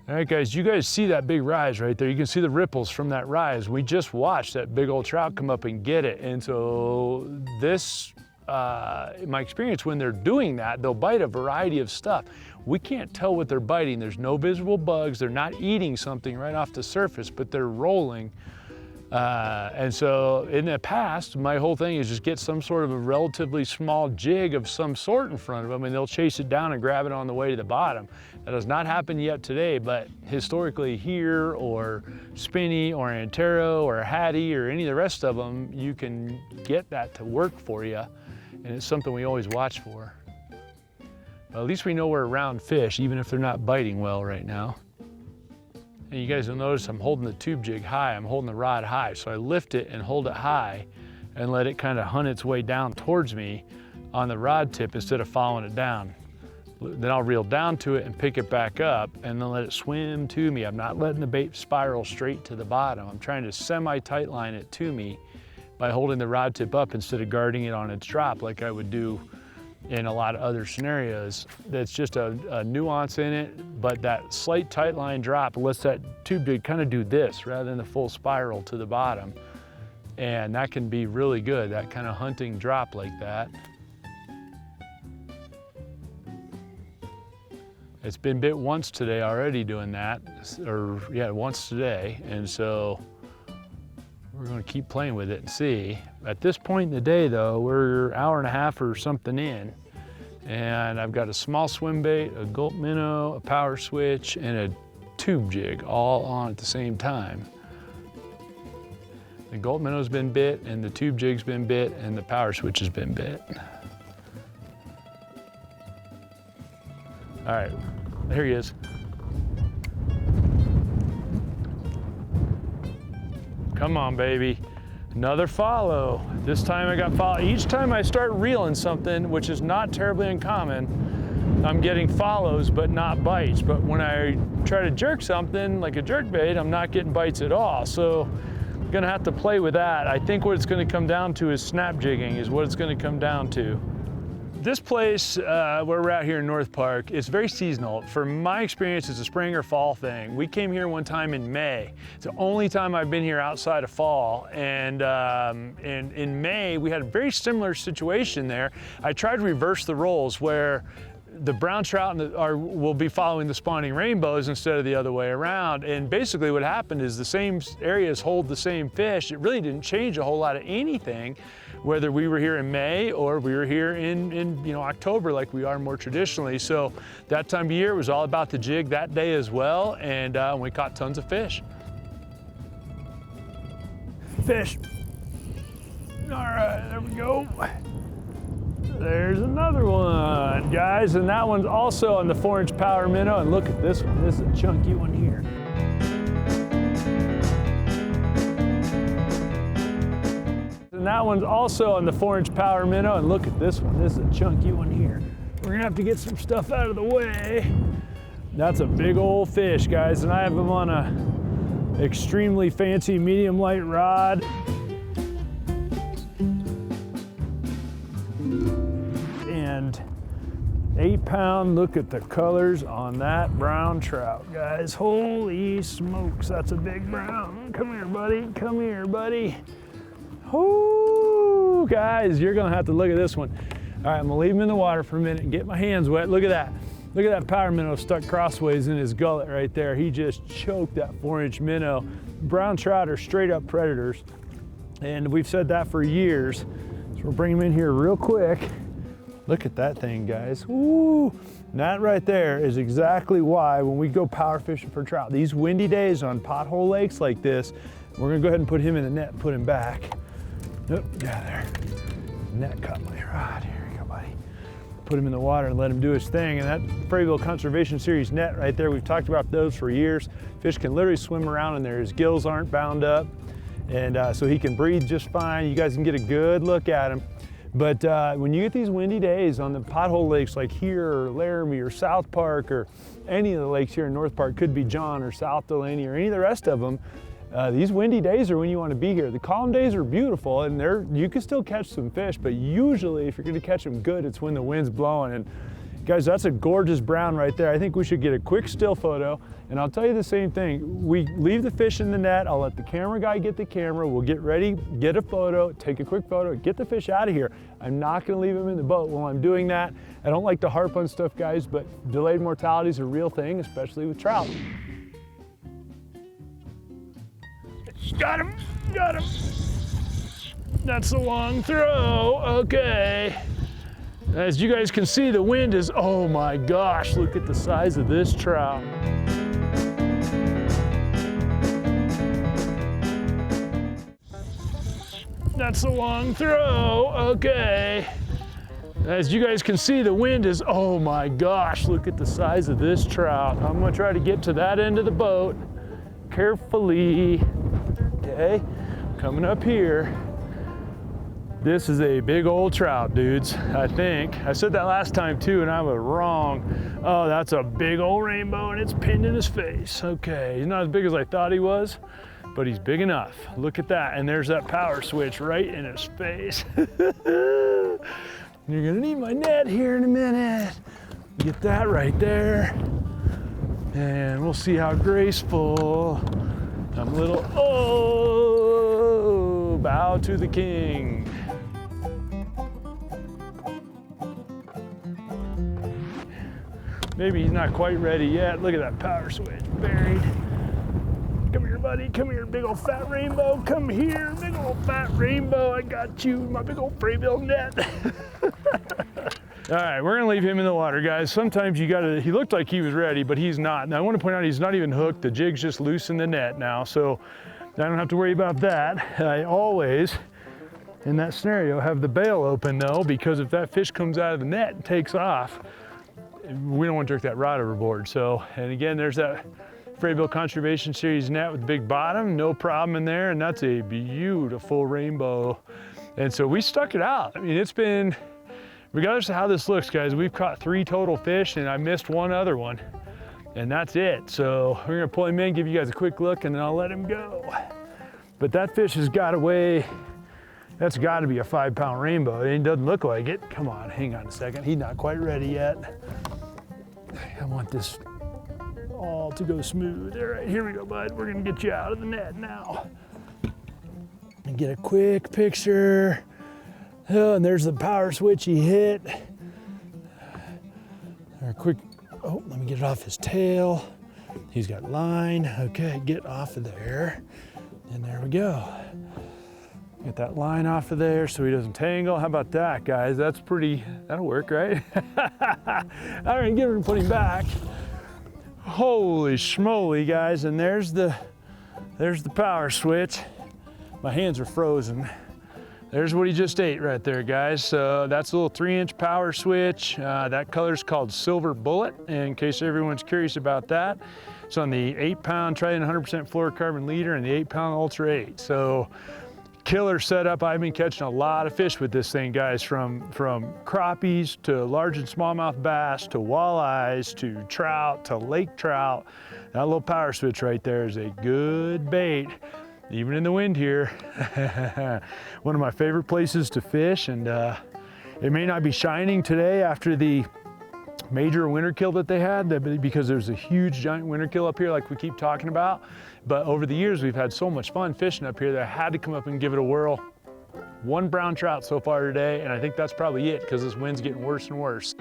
All right, guys, you guys see that big rise right there. You can see the ripples from that rise. We just watched that big old trout come up and get it. And so this, in my experience, when they're doing that, they'll bite a variety of stuff. We can't tell what they're biting. There's no visible bugs. They're not eating something right off the surface, but they're rolling. And so in the past, my whole thing is just get some sort of a relatively small jig of some sort in front of them, and they'll chase it down and grab it on the way to the bottom. That has not happened yet today, but historically here, or Spinney, or Antero, or Hattie, or any of the rest of them, you can get that to work for you, and it's something we always watch for. But at least we know we're around fish, even if they're not biting well right now. And you guys will notice I'm holding the tube jig high, I'm holding the rod high. So I lift it and hold it high and let it kind of hunt its way down towards me on the rod tip instead of following it down. Then I'll reel down to it and pick it back up and then let it swim to me. I'm not letting the bait spiral straight to the bottom. I'm trying to semi-tight line it to me by holding the rod tip up instead of guarding it on its drop like I would do in a lot of other scenarios. That's just a nuance in it, but that slight tight line drop lets that tube jig kind of do this rather than the full spiral to the bottom. And that can be really good, that kind of hunting drop like that. It's been bit once today already doing that, or yeah, once today. And so we're gonna keep playing with it and see. At this point in the day though, we're an hour and a half or something in, and I've got a small swim bait, a gulp minnow, a power switch, and a tube jig all on at the same time. The gulp minnow's been bit, and the tube jig's been bit, and the power switch has been bit. All right, there he is. Come on, baby. Another follow. This time I got follow. Each time I start reeling something, which is not terribly uncommon, I'm getting follows but not bites. But when I try to jerk something like a jerk bait, I'm not getting bites at all. So I'm gonna have to play with that. I think what it's gonna come down to is snap jigging is what it's gonna come down to. This place where we're at here in North Park is very seasonal. From my experience, it's a spring or fall thing. We came here one time in May. It's the only time I've been here outside of fall. And in May, we had a very similar situation there. I tried to reverse the roles where the brown trout will be following the spawning rainbows instead of the other way around. And basically what happened is the same areas hold the same fish. It really didn't change a whole lot of anything, whether we were here in May or we were here in October like we are more traditionally. So that time of year it was all about the jig that day as well, and we caught tons of fish. Fish. All right, there we go. There's another one, guys, and that one's also on the 4-inch power minnow, and look at this one. This is a chunky one here. And that one's also on the 4-inch power minnow, and look at this one. This is a chunky one here. We're gonna have to get some stuff out of the way. That's a big old fish, guys, and I have him on a extremely fancy medium light rod. And 8-pound, look at the colors on that brown trout, guys. Holy smokes, that's a big brown. Come here, buddy, come here, buddy. Oh, guys, you're gonna have to look at this one. All right, I'm gonna leave him in the water for a minute and get my hands wet. Look at that. Look at that power minnow stuck crossways in his gullet right there. He just choked that 4-inch minnow. Brown trout are straight up predators, and we've said that for years. So we'll bring him in here real quick. Look at that thing, guys. Ooh, that right there is exactly why when we go power fishing for trout, these windy days on pothole lakes like this, we're gonna go ahead and put him in the net and put him back. Oh, yeah, there. Net cut my rod. Here you go, buddy. Put him in the water and let him do his thing. And that Fraeville Conservation Series net right there, we've talked about those for years. Fish can literally swim around in there. His gills aren't bound up. And so he can breathe just fine. You guys can get a good look at him. But when you get these windy days on the pothole lakes like here or Laramie or South Park or any of the lakes here in North Park, could be John or South Delaney or any of the rest of them, these windy days are when you want to be here. The calm days are beautiful, and you can still catch some fish, but usually if you're going to catch them good, it's when the wind's blowing. Guys, that's a gorgeous brown right there. I think we should get a quick still photo, and I'll tell you the same thing. We leave the fish in the net, I'll let the camera guy get the camera, we'll get ready, get a photo, take a quick photo, get the fish out of here. I'm not gonna leave him in the boat while I'm doing that. I don't like to harp on stuff, guys, but delayed mortality is a real thing, especially with trout. Got him, got him. That's a long throw, okay. As you guys can see, the wind is, oh my gosh, look at the size of this trout. That's a long throw, okay. As you guys can see, the wind is, oh my gosh, look at the size of this trout. I'm gonna try to get to that end of the boat carefully. Okay, coming up here. This is a big old trout, dudes, I think. I said that last time too, and I was wrong. Oh, that's a big old rainbow, and it's pinned in his face. Okay, he's not as big as I thought he was, but he's big enough. Look at that, and there's that power switch right in his face. You're gonna need my net here in a minute. Get that right there. And we'll see how graceful. I'm a little, oh, bow to the king. Maybe he's not quite ready yet. Look at that power switch buried. Come here, buddy. Come here, big old fat rainbow. Come here, big old fat rainbow. I got you, my big old fraybill net. All right, we're gonna leave him in the water, guys. Sometimes you gotta, he looked like he was ready, but he's not. Now I wanna point out he's not even hooked. The jig's just loose in the net now, so I don't have to worry about that. I always, in that scenario, have the bail open though, because if that fish comes out of the net and takes off, we don't want to jerk that rod overboard. So, and again, there's that Fraybill Conservation Series net with the big bottom, no problem in there, and that's a beautiful rainbow. And so we stuck it out. I mean, it's been, regardless of how this looks, guys, we've caught 3 total fish, and I missed 1 other one, and that's it. So we're gonna pull him in, give you guys a quick look, and then I'll let him go. But that fish has got to weigh, that's got to be a 5-pound rainbow. It doesn't look like it. Come on, hang on a second. He's not quite ready yet. I want this all to go smooth. All right, here we go, bud. We're gonna get you out of the net now. And get a quick picture. Oh, and there's the power switch he hit. Or quick, oh, let me get it off his tail. He's got line. Okay, get off of there. And there we go. Get that line off of there so he doesn't tangle. How about that, guys? That's pretty, that'll work, right? All right, get him and put him back. Holy schmoly, guys, and there's the power switch. My hands are frozen. There's what he just ate right there, guys. So that's a little 3-inch power switch. That color's called Silver Bullet, in case everyone's curious about that. It's on the 8-pound Trident 100% fluorocarbon leader and the 8-pound Ultra 8. So killer setup. I've been catching a lot of fish with this thing, guys, from crappies to large and smallmouth bass to walleyes to trout to lake trout. That little power switch right there is a good bait, even in the wind here. One of my favorite places to fish, and it may not be shining today after the major winter kill that they had, because there's a huge giant winter kill up here like we keep talking about. But over the years, we've had so much fun fishing up here that I had to come up and give it a whirl. 1 brown trout so far today, and I think that's probably it because this wind's getting worse and worse.